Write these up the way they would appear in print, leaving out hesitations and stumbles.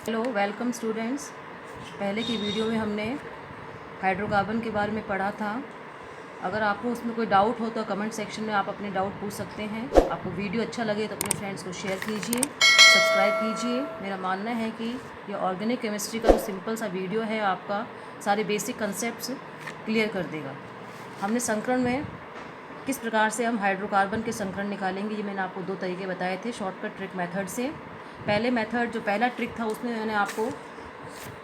Hello welcome students. पहले की video में हमने हाइड्रोकार्बन के बारे में पढ़ा था। अगर आपको उसमें कोई डाउट हो तो कमेंट सेक्शन में आप अपने डाउट पूछ सकते हैं। आपको वीडियो अच्छा लगे तो अपने फ्रेंड्स को शेयर कीजिए, सब्सक्राइब कीजिए। मेरा मानना है कि ये ऑर्गेनिक केमिस्ट्री का जो सिंपल सा वीडियो है आपका सारे बेसिक कंसेप्ट्स क्लियर कर देगा। हमने संकरण में किस प्रकार से हम हाइड्रोकार्बन के संकरण निकालेंगे ये मैंने आपको 2 तरीके बताए थे शॉर्टकट ट्रिक मेथड से। पहला ट्रिक था उसमें मैंने आपको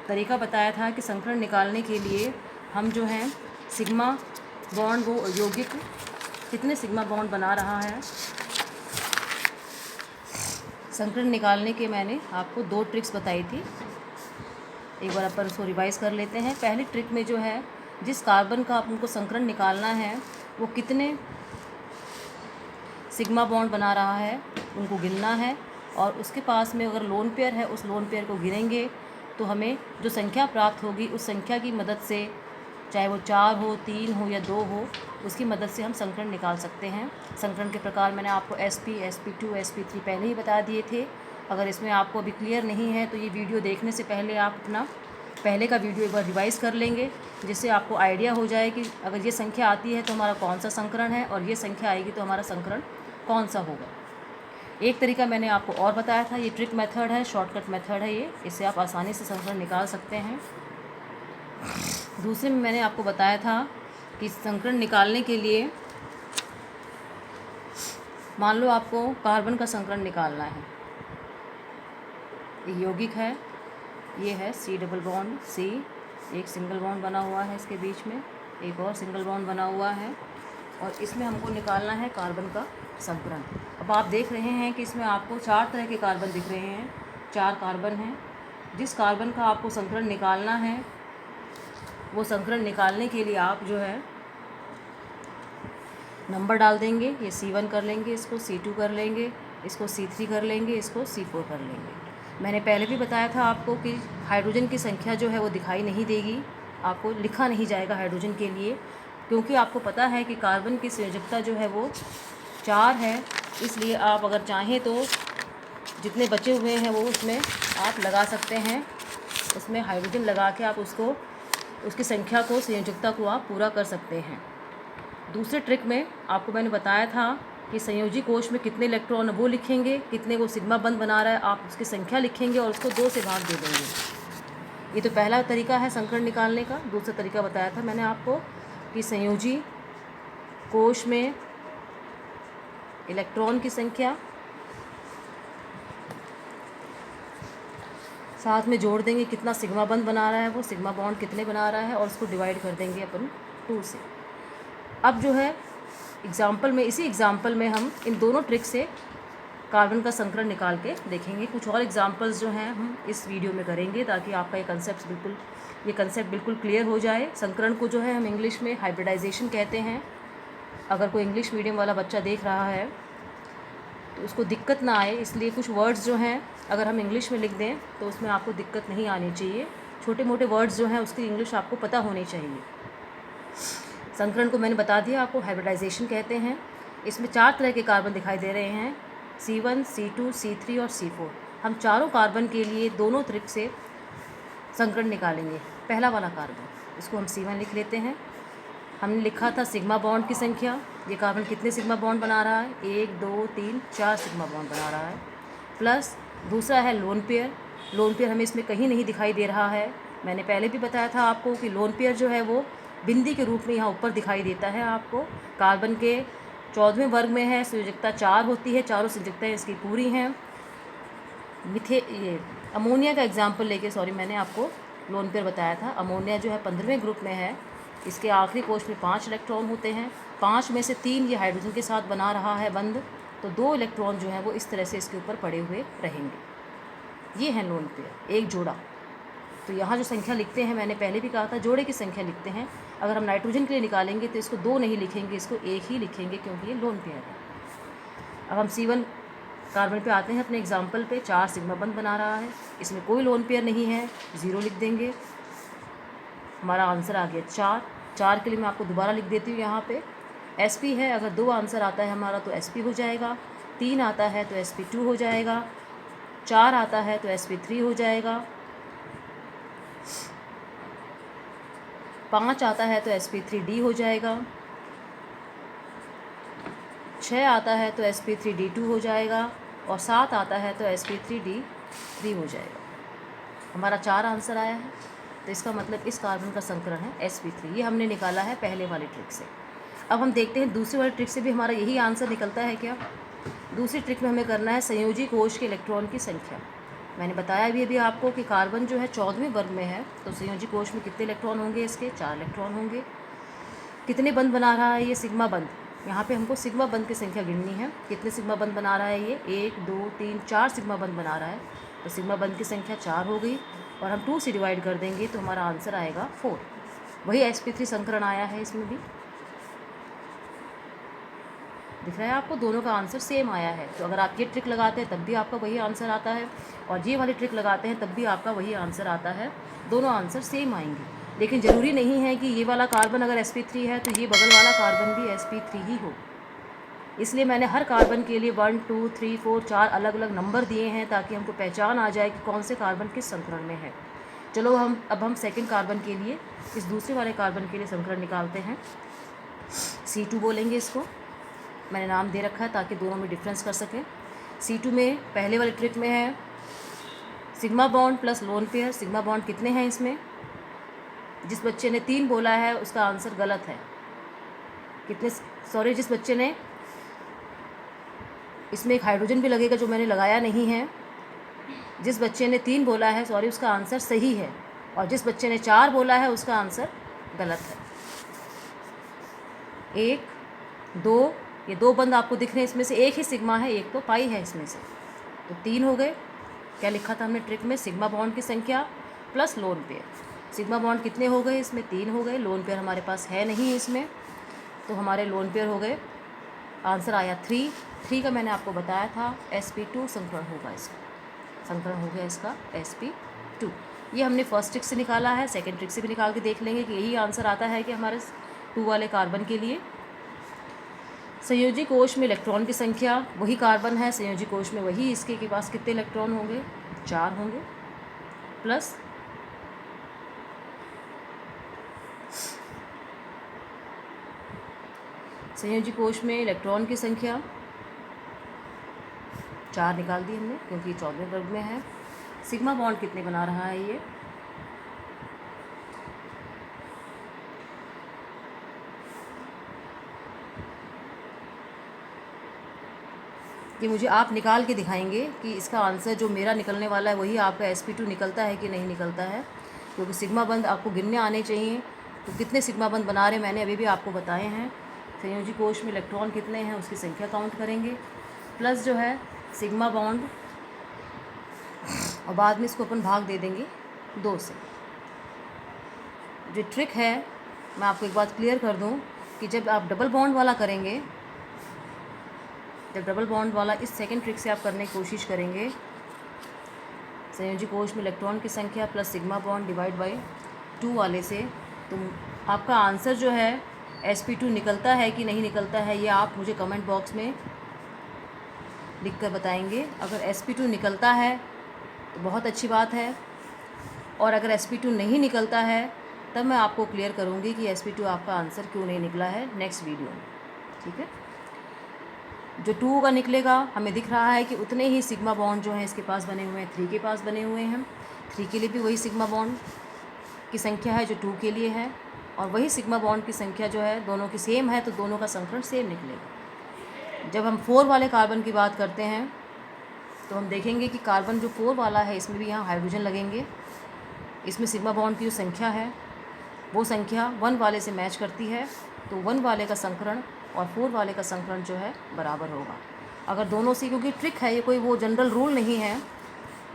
तरीका बताया था कि संकरण निकालने के लिए हम जो है सिग्मा बॉन्ड वो यौगिक कितने सिग्मा बॉन्ड बना रहा है। संकरण निकालने के मैंने आपको 2 ट्रिक्स बताई थी। एक बार अपन उसको रिवाइज़ कर लेते हैं। पहली ट्रिक में जो है जिस कार्बन का आपको संकरण निकालना है वो कितने सिग्मा बॉन्ड बना रहा है उनको गिनना है, और उसके पास में अगर लोन पेयर है उस लोन पेयर को गिनेंगे तो हमें जो संख्या प्राप्त होगी उस संख्या की मदद से, चाहे वो 4 हो, 3 हो या 2 हो, उसकी मदद से हम संकरण निकाल सकते हैं। संकरण के प्रकार मैंने आपको sp, sp2, sp3 पहले ही बता दिए थे। अगर इसमें आपको अभी क्लियर नहीं है तो ये वीडियो देखने से पहले आप अपना पहले का वीडियो एक बार रिवाइज़ कर लेंगे, जिससे आपको आइडिया हो जाए कि अगर ये संख्या आती है तो हमारा कौन सा संकरण है और ये संख्या आएगी तो हमारा संकरण कौन सा होगा। एक तरीका मैंने आपको और बताया था, ये ट्रिक मेथड है, शॉर्टकट मेथड है ये, इससे आप आसानी से संकरण निकाल सकते हैं। दूसरे में मैंने आपको बताया था कि संकरण निकालने के लिए मान लो आपको कार्बन का संकरण निकालना है। एक यौगिक है, ये है C डबल बॉन्ड C, एक सिंगल बॉन्ड बना हुआ है इसके बीच में, एक और सिंगल बॉन्ड बना हुआ है, और इसमें हमको निकालना है कार्बन का संकरण। अब आप देख रहे हैं कि इसमें आपको 4 तरह के कार्बन दिख रहे हैं, 4 कार्बन हैं। जिस कार्बन का आपको संकरण निकालना है वो संकरण निकालने के लिए आप जो है नंबर डाल देंगे। ये C1 कर लेंगे, इसको C2 कर लेंगे, इसको C3 कर लेंगे, इसको C4 कर लेंगे। मैंने पहले भी बताया था आपको कि हाइड्रोजन की संख्या जो है वो दिखाई नहीं देगी, आपको लिखा नहीं जाएगा हाइड्रोजन के लिए, क्योंकि आपको पता है कि कार्बन की संयोजकता जो है वो 4 है। इसलिए आप अगर चाहें तो जितने बचे हुए हैं वो उसमें आप लगा सकते हैं, उसमें हाइड्रोजन लगा के आप उसको उसकी संख्या को, संयोजकता को आप पूरा कर सकते हैं। दूसरे ट्रिक में आपको मैंने बताया था कि संयोजी कोश में कितने इलेक्ट्रॉन वो लिखेंगे, कितने को सिग्मा बंध बना रहा है आप उसकी संख्या लिखेंगे और उसको 2 से भाग दे देंगे। ये तो पहला तरीका है संकरण निकालने का। दूसरा तरीका बताया था मैंने आपको कि संयोजी कोश में इलेक्ट्रॉन की संख्या साथ में जोड़ देंगे, कितना सिग्मा बंध बना रहा है वो, सिग्मा बॉन्ड कितने बना रहा है, और उसको डिवाइड कर देंगे अपन 2 से। अब जो है एग्ज़ाम्पल में, इसी एग्ज़ाम्पल में हम इन दोनों ट्रिक से कार्बन का संकरण निकाल के देखेंगे। कुछ और एग्जांपल्स जो हैं हम इस वीडियो में करेंगे ताकि आपका ये कंसेप्ट बिल्कुल क्लियर हो जाए। संकरण को जो है हम इंग्लिश में हाइब्रिडाइजेशन कहते हैं। अगर कोई इंग्लिश मीडियम वाला बच्चा देख रहा है तो उसको दिक्कत ना आए, इसलिए कुछ वर्ड्स जो हैं अगर हम इंग्लिश में लिख दें तो उसमें आपको दिक्कत नहीं आनी चाहिए। छोटे मोटे वर्ड्स जो हैं उसकी इंग्लिश आपको पता होनी चाहिए। संकरण को मैंने बता दिया, आपको हाइब्रिडाइजेशन कहते हैं। इसमें 4 तरह के कार्बन दिखाई दे रहे हैं, C1, C2, C3 और C4। हम चारों कार्बन के लिए दोनों ट्रिक से संकरण निकालेंगे। पहला वाला कार्बन, इसको हम C1 लिख लेते हैं। हमने लिखा था सिग्मा बॉन्ड की संख्या, ये कार्बन कितने सिग्मा बॉन्ड बना रहा है, 1 2 3 4 सिग्मा बॉन्ड बना रहा है। प्लस दूसरा है लोन पेयर। लोन पेयर हमें इसमें कहीं नहीं दिखाई दे रहा है। मैंने पहले भी बताया था आपको कि लोन पेयर जो है वो बिंदी के रूप में यहाँ ऊपर दिखाई देता है आपको। कार्बन के 14वें वर्ग में है, संयोजकता 4 होती है, चारों संयोजकताएँ इसकी पूरी हैं। ये अमोनिया का एग्जाम्पल लेके मैंने आपको लोन पेयर बताया था। अमोनिया जो है 15वें ग्रुप में है, इसके आखिरी कोश में 5 इलेक्ट्रॉन होते हैं, 5 में से 3 ये हाइड्रोजन के साथ बना रहा है बंध, तो 2 इलेक्ट्रॉन जो हैं वो इस तरह से इसके ऊपर पड़े हुए रहेंगे। ये है लोन पेयर, एक जोड़ा। तो यहाँ जो संख्या लिखते हैं, मैंने पहले भी कहा था जोड़े की संख्या लिखते हैं। अगर हम नाइट्रोजन के लिए निकालेंगे तो इसको 2 नहीं लिखेंगे, इसको 1 ही लिखेंगे क्योंकि ये लोन पेयर है। अब हम C1 कार्बन पे आते हैं अपने एग्जाम्पल पे। 4 सिग्मा बंध बना रहा है, इसमें कोई लोन पेयर नहीं है, 0 लिख देंगे। हमारा आंसर आ गया 4। 4 के लिए मैं आपको दोबारा लिख देती हूँ यहाँ पे। sp है, अगर 2 आंसर आता है हमारा तो sp हो जाएगा, 3 आता है तो sp2 हो जाएगा, 4 आता है तो sp3 हो जाएगा, 5 आता है तो sp3d हो जाएगा, 6 आता है तो sp3d2 हो जाएगा, और 7 आता है तो sp3d3 हो जाएगा। हमारा 4 आंसर आया है, तो इसका मतलब इस कार्बन का संकरण है sp3। ये हमने निकाला है पहले वाली ट्रिक से। अब हम देखते हैं दूसरी वाली ट्रिक से भी हमारा यही आंसर निकलता है क्या। दूसरी ट्रिक में हमें करना है संयोजी कोश के इलेक्ट्रॉन की संख्या। मैंने बताया भी अभी आपको कि कार्बन जो है 14वें वर्ग में है, तो संयोजी कोश में कितने इलेक्ट्रॉन होंगे, इसके 4 इलेक्ट्रॉन होंगे। कितने बंध बना रहा है ये सिग्मा बंध, यहाँ पे हमको सिग्मा बंध की संख्या गिननी है। कितने सिग्मा बंध बना रहा है ये, 1 2 3 4 सिग्मा बंध बना रहा है, तो सिग्मा बंध की संख्या 4 हो गई, और हम 2 से डिवाइड कर देंगे तो हमारा आंसर आएगा 4। वही sp3 संकरण आया है, इसमें भी दिख रहा है आपको, दोनों का आंसर सेम आया है। तो अगर आप ये ट्रिक लगाते हैं तब भी आपका वही आंसर आता है, और ये वाली ट्रिक लगाते हैं तब भी आपका वही आंसर आता है, दोनों आंसर सेम आएंगे। लेकिन ज़रूरी नहीं है कि ये वाला कार्बन अगर sp3 है तो ये बगल वाला कार्बन भी sp3 ही हो। इसलिए मैंने हर कार्बन के लिए 1 2 3 4 4 अलग अलग नंबर दिए हैं, ताकि हमको पहचान आ जाए कि कौन से कार्बन किस संकरण में है। चलो अब हम सेकंड कार्बन के लिए, इस दूसरे वाले कार्बन के लिए संकरण निकालते हैं। C2 बोलेंगे इसको, मैंने नाम दे रखा है ताकि दोनों में डिफरेंस कर सकें। C2 में पहले वाली ट्रिक में है sigma bond plus lone pair. Sigma bond कितने हैं इसमें, जिस बच्चे ने 3 बोला है उसका आंसर गलत है। कितने, सॉरी, जिस बच्चे ने, इसमें एक हाइड्रोजन भी लगेगा जो मैंने लगाया नहीं है। जिस बच्चे ने 3 बोला है, सॉरी, उसका आंसर सही है, और जिस बच्चे ने 4 बोला है उसका आंसर गलत है। 1 2, ये 2 बंद आपको दिख रहे हैं, इसमें से एक ही सिग्मा है, एक तो पाई है इसमें से, तो 3 हो गए। क्या लिखा था हमने ट्रिक में, सिग्मा बॉन्ड की संख्या plus lone pair. Sigma bond कितने हो गए इसमें, 3 हो गए। लोन पेयर हमारे पास है नहीं इसमें, तो हमारे लोन पेयर हो गए, आंसर आया 3 का मैंने आपको बताया था sp2 संकरण होगा, इसका संकरण हो गया इसका sp2। ये हमने फर्स्ट ट्रिक से निकाला है, सेकंड ट्रिक से भी निकाल के देख लेंगे कि यही आंसर आता है कि हमारे 2 वाले कार्बन के लिए। संयोजी कोश में इलेक्ट्रॉन की संख्या, वही कार्बन है संयोजी कोश में, वही इसके के पास कितने इलेक्ट्रॉन होंगे, 4 होंगे, प्लस संयोजी कोश में इलेक्ट्रॉन की संख्या 4 निकाल दी हमने, क्योंकि 14वें वर्ग में है। सिग्मा बॉन्ड कितने बना रहा है ये मुझे आप निकाल के दिखाएंगे कि इसका आंसर जो मेरा निकलने वाला है वही आपका sp2 निकलता है कि नहीं निकलता है, क्योंकि सिग्मा बंद आपको गिनने आने चाहिए। तो कितने सिग्मा बंद बना रहे मैंने अभी भी आपको बताए हैं। संयोजी कोश में इलेक्ट्रॉन कितने हैं उसकी संख्या काउंट करेंगे, प्लस जो है सिग्मा बॉन्ड, और बाद में इसको अपन भाग दे देंगे 2 से। जो ट्रिक है मैं आपको एक बात क्लियर कर दूं कि जब आप डबल बॉन्ड वाला करेंगे, जब डबल बॉन्ड वाला इस सेकंड ट्रिक से आप करने की कोशिश करेंगे, संयोजी कोश में इलेक्ट्रॉन की संख्या plus sigma bond divide by 2 वाले से, तो आपका आंसर जो है sp2 निकलता है कि नहीं निकलता है, ये आप मुझे कमेंट बॉक्स में लिख कर बताएंगे। अगर sp2 निकलता है तो बहुत अच्छी बात है, और अगर sp2 नहीं निकलता है तब मैं आपको क्लियर करूँगी कि sp2 आपका आंसर क्यों नहीं निकला है नेक्स्ट वीडियो में, ठीक है। जो 2 का निकलेगा हमें दिख रहा है कि उतने ही सिग्मा बॉन्ड जो हैं इसके पास बने हुए हैं, 3 के पास बने हुए हैं। 3 के लिए भी वही सिग्मा बॉन्ड की संख्या है जो 2 के लिए है, और वही सिग्मा बॉन्ड की संख्या जो है दोनों की सेम है, तो दोनों का संकरण सेम निकलेगा। जब हम 4 वाले कार्बन की बात करते हैं तो हम देखेंगे कि कार्बन जो 4 वाला है इसमें भी यहाँ हाइड्रोजन लगेंगे। इसमें सिग्मा बॉन्ड की जो संख्या है वो संख्या 1 वाले से मैच करती है, तो 1 वाले का संकरण और 4 वाले का संकरण जो है बराबर होगा। अगर दोनों से, क्योंकि ट्रिक है ये, कोई वो जनरल रूल नहीं है,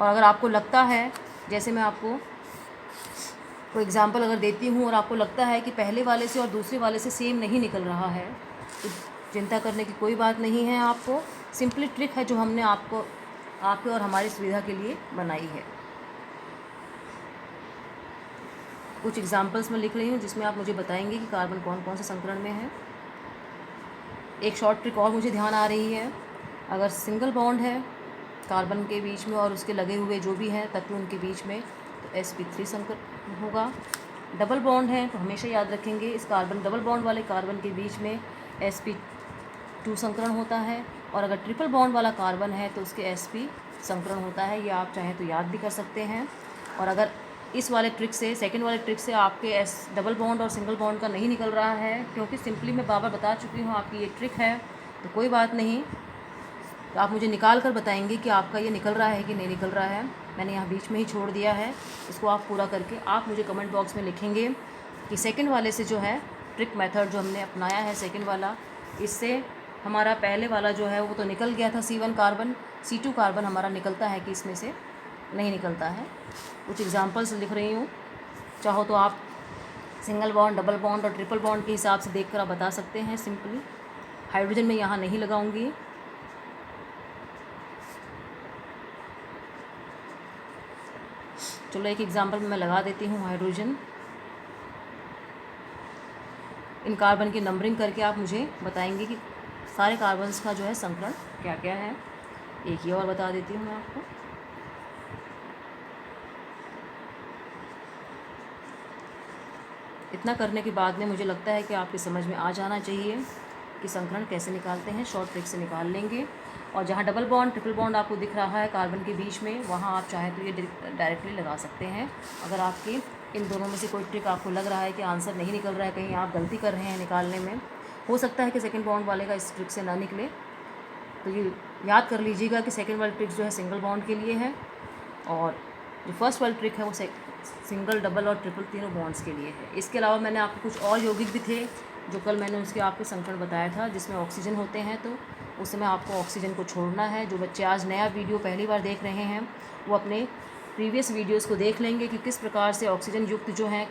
और अगर आपको लगता है, जैसे मैं आपको कोई एग्जांपल अगर देती हूँ और आपको लगता है कि पहले वाले से और दूसरे वाले से सेम नहीं निकल रहा है, तो चिंता करने की कोई बात नहीं है। आपको सिंपली ट्रिक है जो हमने आपको, आपके और हमारी सुविधा के लिए बनाई है। कुछ एग्जांपल्स मैं लिख रही हूँ जिसमें आप मुझे बताएंगे कि कार्बन कौन कौन से संकरण में है। एक शॉर्ट ट्रिक और मुझे ध्यान आ रही है, अगर सिंगल बॉन्ड है कार्बन के बीच में और उसके लगे हुए जो भी हैं तत्व उनके बीच में, तो sp3 संकरण होगा। डबल बॉन्ड है तो हमेशा याद रखेंगे इस कार्बन डबल बॉन्ड वाले कार्बन के बीच में sp2 संकरण होता है, और अगर ट्रिपल बॉन्ड वाला कार्बन है तो उसके sp संकरण होता है। ये आप चाहें तो याद भी कर सकते हैं। और अगर इस वाले ट्रिक से, सेकंड वाले ट्रिक से आपके डबल बॉन्ड और सिंगल बॉन्ड का नहीं निकल रहा है, क्योंकि सिंपली मैं बार बार बता चुकी हूँ आपकी ये ट्रिक है, तो कोई बात नहीं, तो आप मुझे निकाल कर बताएंगे कि आपका ये निकल रहा है कि नहीं निकल रहा है। मैंने यहाँ बीच में ही छोड़ दिया है, इसको आप पूरा करके आप मुझे कमेंट बॉक्स में लिखेंगे कि सेकंड वाले से जो है ट्रिक मेथड जो हमने अपनाया है सेकंड वाला, इससे हमारा पहले वाला जो है वो तो निकल गया था C1 कार्बन, C2 कार्बन हमारा निकलता है कि इसमें से नहीं निकलता है। कुछ एग्जांपल्स लिख रही हूँ, चाहो तो आप सिंगल बॉन्ड, डबल बॉन्ड और ट्रिपल बॉन्ड के हिसाब से देखकर आप बता सकते हैं सिंपली। हाइड्रोजन में यहाँ नहीं लगाऊंगी। चलो एक एग्जांपल में मैं लगा देती हूँ हाइड्रोजन। इन कार्बन की नंबरिंग करके आप मुझे बताएंगे कि सारे कार्बन्स का जो है संकरण क्या क्या है। एक ही और बता देती हूँ मैं आपको। इतना करने के बाद में मुझे लगता है कि आपकी समझ में आ जाना चाहिए कि संकरण कैसे निकालते हैं, शॉर्ट ट्रिक से निकाल लेंगे। और जहाँ डबल बॉन्ड, ट्रिपल बॉन्ड आपको दिख रहा है कार्बन के बीच में, वहाँ आप चाहें तो ये डायरेक्टली लगा सकते हैं। अगर आपकी इन दोनों में से कोई ट्रिक आपको लग रहा है कि आंसर नहीं निकल रहा है, कहीं आप गलती कर रहे हैं निकालने में, हो सकता है कि सेकंड बॉन्ड वाले का इस ट्रिक से ना निकले, तो ये याद कर लीजिएगा कि सेकंड वाली ट्रिक जो है सिंगल बॉन्ड के लिए है, और जो फर्स्ट वाली ट्रिक है वो सिंगल, डबल और ट्रिपल तीनों बॉन्ड्स के लिए है। इसके अलावा मैंने आपको कुछ और यौगिक भी थे जो कल मैंने उसके आपको संकरण बताया था, जिसमें ऑक्सीजन होते हैं, तो उस समय आपको ऑक्सीजन को छोड़ना है। जो बच्चे आज नया वीडियो पहली बार देख रहे हैं वो अपने प्रीवियस वीडियोस को देख लेंगे कि किस प्रकार से ऑक्सीजन युक्त जो हैं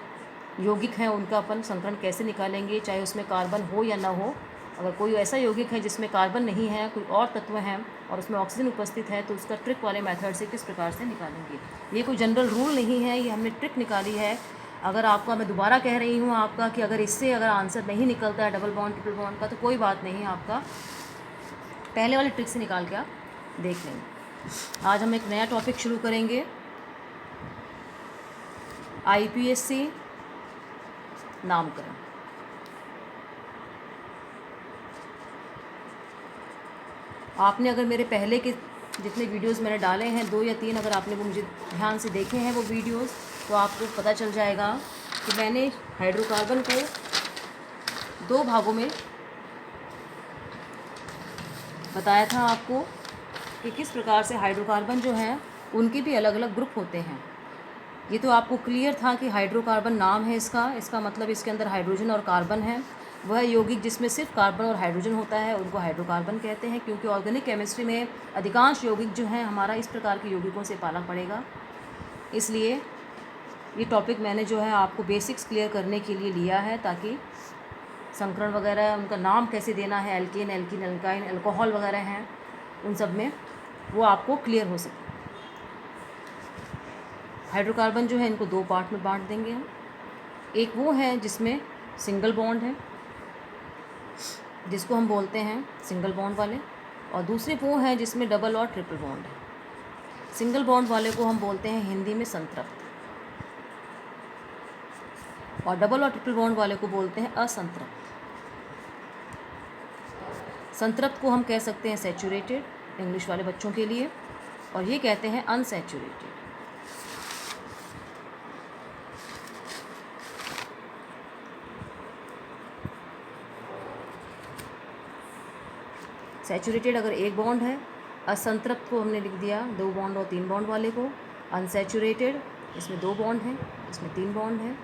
यौगिक हैं उनका अपन संकरण कैसे निकालेंगे, चाहे उसमें कार्बन हो या ना हो। अगर कोई ऐसा यौगिक है जिसमें कार्बन नहीं है, कोई और तत्व हैं और उसमें ऑक्सीजन उपस्थित है, तो उसका ट्रिक वाले मेथड से किस प्रकार से निकालेंगे। ये कोई जनरल रूल नहीं है, ये हमने ट्रिक निकाली है। अगर आपका, मैं दोबारा कह रही हूँ आपका, कि अगर इससे अगर आंसर नहीं निकलता है डबल बॉन्ड, ट्रिपल बॉन्ड का, तो कोई बात नहीं, आपका पहले वाले ट्रिक से निकाल के आप देख लेंगे। आज हम एक नया टॉपिक शुरू करेंगे, IPSC नामकरण। आपने अगर मेरे पहले के जितने वीडियोस मैंने डाले हैं 2 या 3, अगर आपने वो मुझे ध्यान से देखे हैं वो वीडियोस, तो आपको पता चल जाएगा कि मैंने हाइड्रोकार्बन को 2 भागों में बताया था आपको कि किस प्रकार से हाइड्रोकार्बन जो हैं उनके भी अलग अलग ग्रुप होते हैं। ये तो आपको क्लियर था कि हाइड्रोकार्बन नाम है इसका मतलब इसके अंदर हाइड्रोजन और कार्बन है। वह यौगिक जिसमें सिर्फ कार्बन और हाइड्रोजन होता है उनको हाइड्रोकार्बन कहते हैं, क्योंकि ऑर्गेनिक केमिस्ट्री में अधिकांश यौगिक जो हैं हमारा इस प्रकार के यौगिकों से पाला पड़ेगा। इसलिए ये टॉपिक मैंने जो है आपको बेसिक्स क्लियर करने के लिए लिया है, ताकि संकरण वगैरह उनका नाम कैसे देना है, एल्केन, एल्कीन, एल्काइन, अल्कोहल वगैरह हैं, उन सब में वो आपको क्लियर हो सके। हाइड्रोकार्बन जो है इनको 2 पार्ट में बांट देंगे हम। एक वो है जिसमें सिंगल बॉन्ड है, जिसको हम बोलते हैं सिंगल बॉन्ड वाले, और दूसरे वो हैं जिसमें डबल और ट्रिपल बॉन्ड है। सिंगल बॉन्ड वाले को हम बोलते हैं हिंदी में संतृप्त, और डबल और ट्रिपल बॉन्ड वाले को बोलते हैं असंतृप्त। संतृप्त को हम कह सकते हैं सैचुरेटेड इंग्लिश वाले बच्चों के लिए, और ये कहते हैं अनसैचुरेटेड। सैचुरेटेड अगर 1 बॉन्ड है, असंतृप्त को हमने लिख दिया 2 बॉन्ड और 3 बॉन्ड वाले को। अनसैचुरेटेड इसमें 2 बॉन्ड हैं, इसमें 3 बॉन्ड हैं।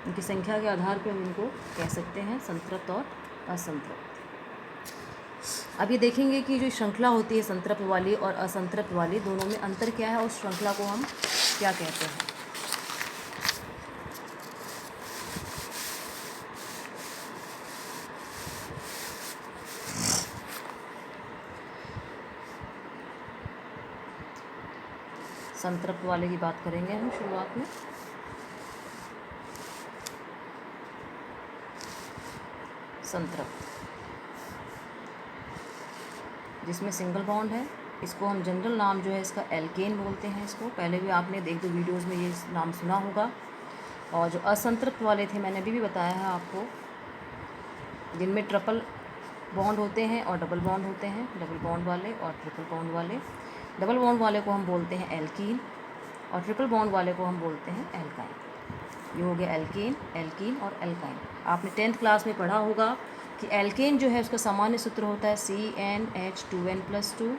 इनकी संख्या के आधार पर हम इनको कह सकते हैं संतृप्त और असंतृप्त। अब ये देखेंगे कि जो श्रृंखला होती है संतृप्त वाली और असंतृप्त वाली, दोनों में अंतर क्या है और श्रृंखला को हम क्या कहते हैं। संतृप्त वाले की बात करेंगे हम शुरुआत में। संतृप्त जिसमें सिंगल बॉन्ड है, इसको हम जनरल नाम जो है इसका एल्केन बोलते हैं इसको। पहले भी आपने एक दो वीडियोज़ में ये नाम सुना होगा। और जो असंतृप्त वाले थे मैंने अभी भी बताया है आपको, जिनमें ट्रिपल बॉन्ड होते हैं और डबल बॉन्ड होते हैं, डबल बॉन्ड वाले और ट्रिपल बॉन्ड वाले। डबल बॉन्ड वाले को हम बोलते हैं एल्कीन और ट्रिपल बॉन्ड वाले को हम बोलते हैं एल्काइन। ये हो गया एल्केन, एल्कीन और एल्काइन। आपने 10th क्लास में पढ़ा होगा कि एल्केन जो है उसका सामान्य सूत्र होता है CnH2n+2,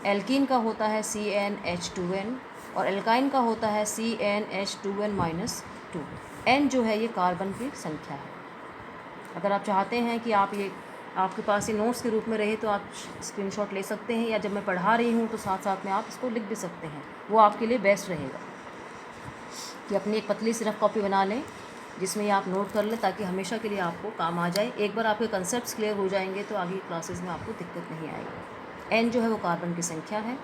एल्कीन का होता है CnH2n और एल्काइन का होता है CnH2n-2। n जो है ये कार्बन की संख्या है। अगर आप चाहते हैं कि आप ये आपके पास ये नोट्स के रूप में रहे तो आप स्क्रीनशॉट ले सकते हैं, या जब मैं पढ़ा रही हूँ तो साथ साथ में आप इसको लिख भी सकते हैं, वो आपके लिए बेस्ट रहेगा कि अपनी एक पतली सी रफ कॉपी बना लें जिसमें ये आप नोट कर लें, ताकि हमेशा के लिए आपको काम आ जाए। एक बार आपके कंसेप्ट्स क्लियर हो जाएंगे तो आगे क्लासेस में आपको दिक्कत नहीं आएगी। n जो है वो कार्बन की संख्या है,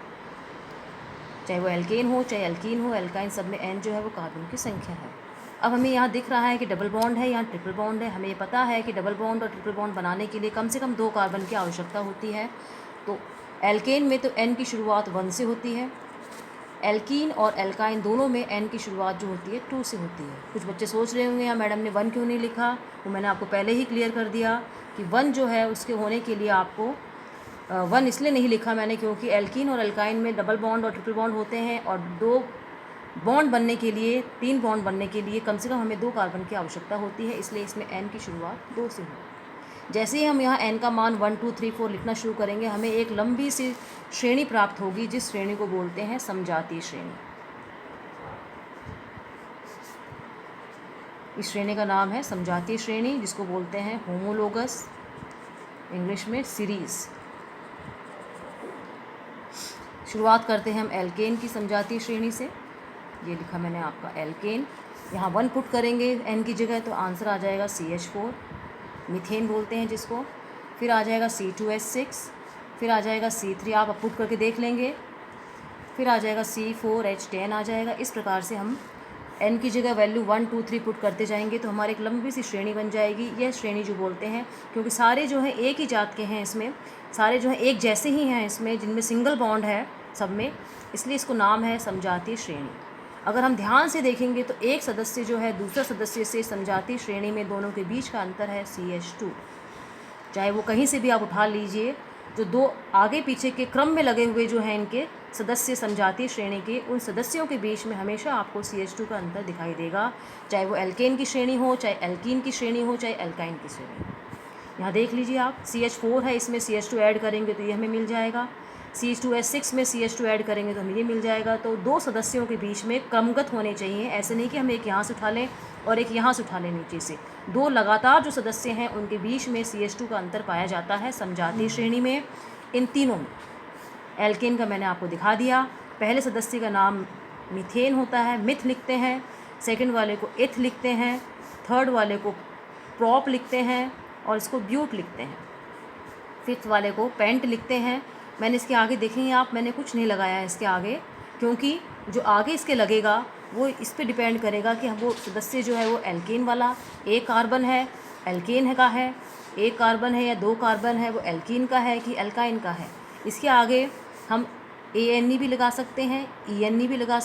चाहे वो एल्केन हो चाहे एल्कीन हो, एल्काइन, सब में n जो है वो कार्बन की संख्या है। अब हमें यहाँ दिख रहा है कि डबल बॉन्ड है, यहाँ ट्रिपल बॉन्ड है। हमें ये पता है कि डबल बॉन्ड और ट्रिपल बॉन्ड बनाने के लिए कम से कम 2 कार्बन की आवश्यकता होती है। तो एल्केन में तो n की शुरुआत 1 से होती है, एल्कीन और एल्काइन दोनों में n की शुरुआत जो होती है 2 से होती है। कुछ बच्चे सोच रहे होंगे यहाँ मैडम ने 1 क्यों नहीं लिखा, वो मैंने आपको पहले ही क्लियर कर दिया कि 1 जो है उसके होने के लिए आपको 1 इसलिए नहीं लिखा मैंने क्योंकि एल्कीन और एल्काइन में डबल बॉन्ड और ट्रिपल बॉन्ड होते हैं और 2 बॉन्ड बनने के लिए, 3 बॉन्ड बनने के लिए कम से कम हमें 2 कार्बन की आवश्यकता होती है, इसलिए इसमें n की शुरुआत 2 से हो। जैसे ही हम यहाँ n का मान 1 2 3 4 लिखना शुरू करेंगे, हमें एक लंबी सी श्रेणी प्राप्त होगी जिस श्रेणी को बोलते हैं समजातीय श्रेणी। इस श्रेणी का नाम है समजातीय श्रेणी, जिसको बोलते हैं होमोलोगस, इंग्लिश में सीरीज़। शुरुआत करते हैं हम एल्केन की समजातीय श्रेणी से। ये लिखा मैंने आपका एल्केन, यहाँ 1 पुट करेंगे n की जगह तो आंसर आ जाएगा CH4, मीथेन बोलते हैं जिसको। फिर आ जाएगा C2H6, फिर आ जाएगा C3, आप पुट करके देख लेंगे, फिर आ जाएगा C4H10 आ जाएगा। इस प्रकार से हम n की जगह वैल्यू 1 2 3 पुट करते जाएंगे तो हमारी एक लंबी सी श्रेणी बन जाएगी। यह श्रेणी जो बोलते हैं, क्योंकि सारे जो हैं एक ही जात के हैं, इसमें सारे जो हैं एक जैसे ही हैं इसमें, जिनमें सिंगल बॉन्ड है सब में, इसलिए इसको नाम है समजातीय श्रेणी। अगर हम ध्यान से देखेंगे तो एक सदस्य जो है दूसरा सदस्य से समजातीय श्रेणी में दोनों के बीच का अंतर है CH2। चाहे वो कहीं से भी आप उठा लीजिए, जो 2 आगे पीछे के क्रम में लगे हुए जो हैं इनके सदस्य समजातीय श्रेणी के, उन सदस्यों के बीच में हमेशा आपको CH2 का अंतर दिखाई देगा, चाहे वो एल्केन की श्रेणी हो, चाहे एल्कीन की श्रेणी हो, चाहे एल्काइन की श्रेणी हो। यहाँ देख लीजिए आप, CH4 है, इसमें CH2 ऐड करेंगे तो ये हमें मिल जाएगा, C2H6 में CH2 ऐड करेंगे तो हमें ये मिल जाएगा। तो 2 सदस्यों के बीच में क्रमगत होने चाहिए, ऐसे नहीं कि हम एक यहाँ से उठा लें और एक यहाँ से उठा लें नीचे से। 2 लगातार जो सदस्य हैं उनके बीच में CH2 का अंतर पाया जाता है समजातीय श्रेणी में, इन तीनों में। एल्केन का मैंने आपको दिखा दिया, पहले सदस्य का नाम मीथेन होता है, मिथ लिखते हैं, सेकंड वाले को इथ लिखते हैं, थर्ड वाले को प्रॉप लिखते हैं और इसको ब्यूट लिखते हैं, फिफ्थ वाले को पेंट लिखते हैं। मैंने इसके आगे देखेंगे आप, मैंने कुछ नहीं लगाया है इसके आगे, क्योंकि जो आगे इसके लगेगा वो इस पे डिपेंड करेगा कि वो सदस्य जो है वो एल्केन वाला 1 कार्बन है, एल्केन का है 1 कार्बन है, या 2 कार्बन है वो एल्कीन का है कि एल्काइन का है। इसके आगे हम ANE भी लगा सकते हैं, ENE भी लगा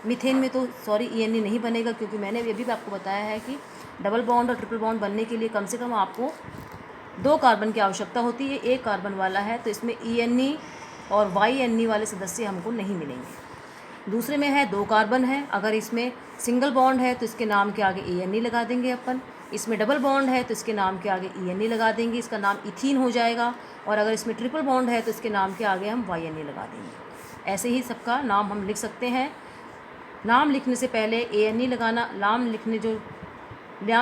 मीथेन में तो ENE नहीं बनेगा, क्योंकि मैंने ये भी आपको बताया है कि डबल बॉन्ड और ट्रिपल बॉन्ड बनने के लिए कम से कम आपको 2 कार्बन की आवश्यकता होती है, 1 कार्बन वाला है तो इसमें ENE और YNE वाले सदस्य हमको नहीं मिलेंगे। दूसरे में है 2 कार्बन है, अगर इसमें सिंगल बॉन्ड है तो इसके नाम के आगे ENE लगा देंगे अपन, इसमें डबल बॉन्ड है तो इसके नाम के आगे ENE लगा देंगे, इसका नाम इथीन हो जाएगा, और अगर इसमें ट्रिपल बॉन्ड है तो इसके नाम के आगे हम YNE लगा देंगे। ऐसे ही सबका नाम हम लिख सकते हैं। नाम लिखने से पहले ANE लगाना, नाम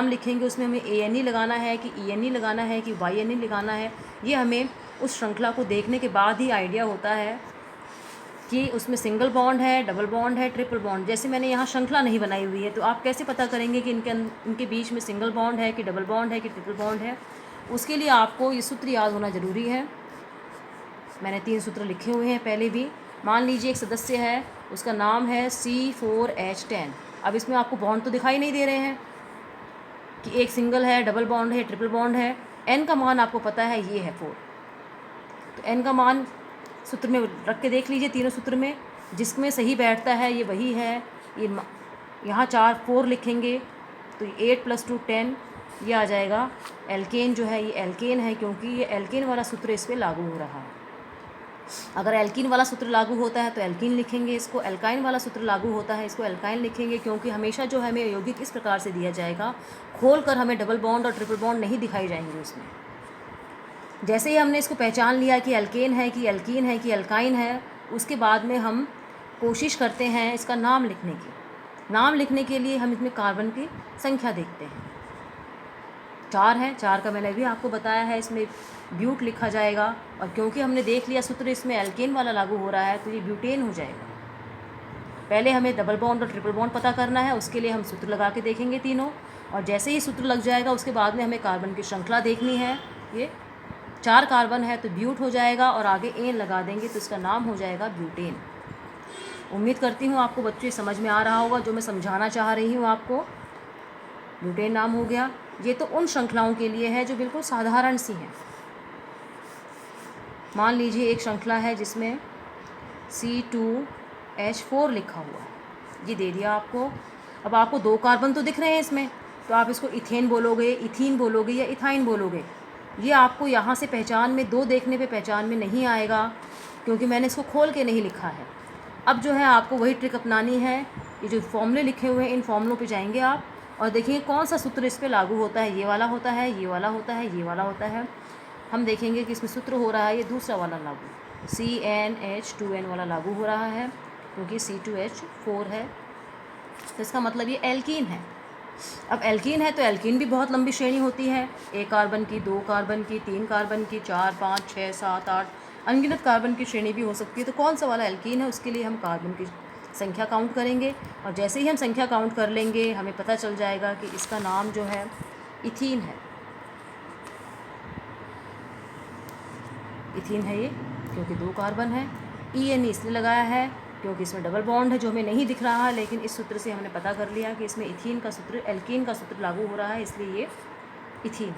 लिखेंगे उसमें हमें ANE लगाना है कि ENE लगाना है कि YNE लगाना है, ये हमें उस श्रृंखला को देखने के बाद ही आइडिया होता है कि उसमें सिंगल बॉन्ड है, डबल बॉन्ड है, ट्रिपल बॉन्ड। जैसे मैंने यहाँ श्रृंखला नहीं बनाई हुई है तो आप कैसे पता करेंगे कि इनके बीच में सिंगल बॉन्ड है कि डबल बॉन्ड है कि ट्रिपल बॉन्ड है। उसके लिए आपको ये सूत्र याद होना ज़रूरी है। मैंने 3 सूत्र लिखे हुए हैं पहले भी। मान लीजिए एक सदस्य है, उसका नाम है C4H10। अब इसमें आपको बॉन्ड तो दिखाई नहीं दे रहे हैं कि एक सिंगल है, डबल बॉन्ड है, ट्रिपल बॉन्ड है। n का मान आपको पता है ये है 4, तो n का मान सूत्र में रख के देख लीजिए, तीनों सूत्र में जिसमें सही बैठता है ये वही है। ये यहाँ 4 लिखेंगे तो 8 + 2 10 ये आ जाएगा। एल्केन जो है ये एल्केन है, क्योंकि ये एल्केन वाला सूत्र इस पर लागू हो रहा है। अगर एल्कीन वाला सूत्र लागू होता है तो एल्कीन लिखेंगे इसको, एल्काइन वाला सूत्र लागू होता है इसको एल्काइन लिखेंगे, क्योंकि हमेशा जो हमें यौगिक इस प्रकार से दिया जाएगा, खोल कर हमें डबल बॉन्ड और ट्रिपल बॉन्ड नहीं दिखाई जाएंगे उसमें। जैसे ही हमने इसको पहचान लिया कि एल्केन है कि एल्कीन है कि एल्काइन है, उसके बाद में हम कोशिश करते हैं इसका नाम लिखने की। नाम लिखने के लिए हम इसमें कार्बन की संख्या देखते हैं। 4 है, 4 का मैंने भी आपको बताया है, इसमें ब्यूट लिखा जाएगा। और क्योंकि हमने देख लिया सूत्र इसमें एल्केन वाला लागू हो रहा है तो ये ब्यूटेन हो जाएगा। पहले हमें डबल बॉन्ड और ट्रिपल बॉन्ड पता करना है, उसके लिए हम सूत्र लगा के देखेंगे तीनों, और जैसे ही सूत्र लग जाएगा उसके बाद में हमें कार्बन की श्रृंखला देखनी है। ये 4 कार्बन है तो ब्यूट हो जाएगा और आगे एन लगा देंगे तो इसका नाम हो जाएगा ब्यूटेन। उम्मीद करती हूँ आपको बच्चे समझ में आ रहा होगा जो मैं समझाना चाह रही हूँ आपको। ब्यूटेन नाम हो गया। ये तो उन श्रृंखलाओं के लिए है जो बिल्कुल साधारण सी हैं। मान लीजिए एक श्रृंखला है जिसमें C2H4 लिखा हुआ है, ये दे दिया आपको। अब आपको 2 कार्बन तो दिख रहे हैं इसमें, तो आप इसको इथेन बोलोगे, इथीन बोलोगे या इथाइन बोलोगे। ये आपको यहाँ से पहचान में 2 देखने पे पहचान में नहीं आएगा, क्योंकि मैंने इसको खोल के नहीं लिखा है। अब जो है आपको वही ट्रिक अपनानी है। ये जो फॉर्मूले लिखे हुए हैं इन फॉर्मूलों पे जाएंगे आप और देखिए कौन सा सूत्र इस पे लागू होता है। ये वाला होता है, ये वाला होता है, ये वाला होता है। हम देखेंगे कि इसमें सूत्र हो रहा है ये दूसरा वाला लागू, CnH2n वाला लागू हो रहा है, क्योंकि C2H4 है तो इसका मतलब ये एल्कीन है। अब एल्कीन है तो एल्कीन भी बहुत लंबी श्रेणी होती है, 1 कार्बन की, 2 कार्बन की, 3 कार्बन की, 4, 5, 6, 7, 8 अनगिनत कार्बन की श्रेणी भी हो सकती है। तो कौन सा वाला एल्कीन है उसके लिए हम कार्बन की संख्या काउंट करेंगे, और जैसे ही हम संख्या काउंट कर लेंगे हमें पता चल जाएगा कि इसका नाम जो है इथीन है। इथीन है ये, क्योंकि 2 कार्बन है। EN इसलिए लगाया है क्योंकि इसमें डबल बॉन्ड है जो हमें नहीं दिख रहा है, लेकिन इस सूत्र से हमने पता कर लिया कि इसमें इथीन का सूत्र, एल्कीन का सूत्र लागू हो रहा है, इसलिए ये इथीन।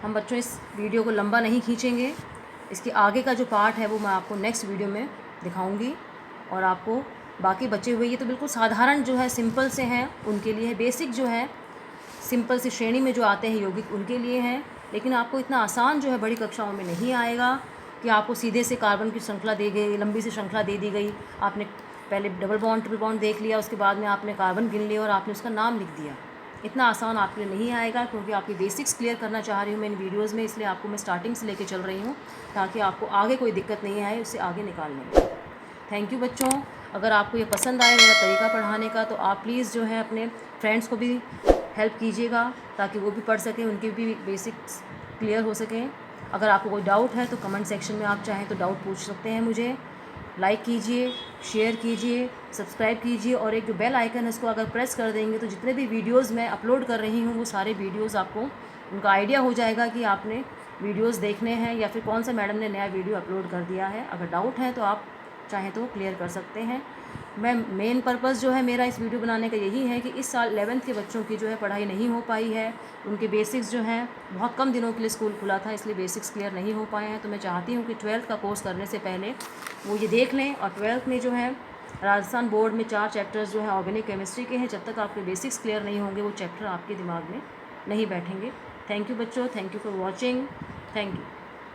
हम बच्चों इस वीडियो को लंबा नहीं खींचेंगे, इसके आगे का जो पार्ट है वो मैं आपको नेक्स्ट वीडियो में दिखाऊंगी। और आपको बाकी बचे हुए ये तो बिल्कुल साधारण जो है सिंपल से हैं, उनके लिए है। बेसिक जो है सिंपल सी श्रेणी में जो आते हैं यौगिक उनके लिए हैं, लेकिन आपको इतना आसान जो है बड़ी कक्षाओं में नहीं आएगा कि आपको सीधे से कार्बन की श्रृंखला दी गई, लंबी सी श्रृंखला दे दी गई, आपने पहले डबल बॉन्ड ट्रिपल बॉन्ड देख लिया, उसके बाद में आपने कार्बन गिन लिया और आपने उसका नाम लिख दिया। इतना आसान आपके लिए नहीं आएगा, क्योंकि आपकी बेसिक्स क्लियर करना चाह रही हूँ मैं इन वीडियोज़ में, इसलिए आपको मैं स्टार्टिंग से लेके चल रही हूँ ताकि आपको आगे कोई दिक्कत नहीं आए उससे आगे निकालने में। थैंक यू बच्चों। अगर आपको ये पसंद आए मेरा तरीका पढ़ाने का तो आप प्लीज़ जो है अपने फ्रेंड्स को भी हेल्प कीजिएगा ताकि वो भी पढ़ सकें, उनके भी बेसिक्स क्लियर हो सकें। अगर आपको कोई डाउट है तो कमेंट सेक्शन में आप चाहें तो डाउट पूछ सकते हैं मुझे। लाइक कीजिए, शेयर कीजिए, सब्सक्राइब कीजिए, और एक जो बेल आइकन है उसको अगर प्रेस कर देंगे तो जितने भी वीडियोस मैं अपलोड कर रही हूँ वो सारे वीडियोस आपको उनका आइडिया हो जाएगा कि आपने वीडियोस देखने हैं या फिर कौन सा मैडम ने नया वीडियो अपलोड कर दिया है। अगर डाउट है तो आप चाहें तो क्लियर कर सकते हैं। मैं मेन पर्पस जो है मेरा इस वीडियो बनाने का यही है कि इस साल 11th के बच्चों की जो है पढ़ाई नहीं हो पाई है, उनके बेसिक्स जो हैं बहुत कम दिनों के लिए स्कूल खुला था इसलिए बेसिक्स क्लियर नहीं हो पाए हैं। तो मैं चाहती हूँ कि 12th का कोर्स करने से पहले वो ये देख लें, और 12th में जो है राजस्थान बोर्ड में 4 चैप्टर्स जो है ऑर्गेनिक केमिस्ट्री के हैं। जब तक आपके बेसिक्स क्लियर नहीं होंगे वो चैप्टर आपके दिमाग में नहीं बैठेंगे। थैंक यू बच्चों, thank you for watching, thank you.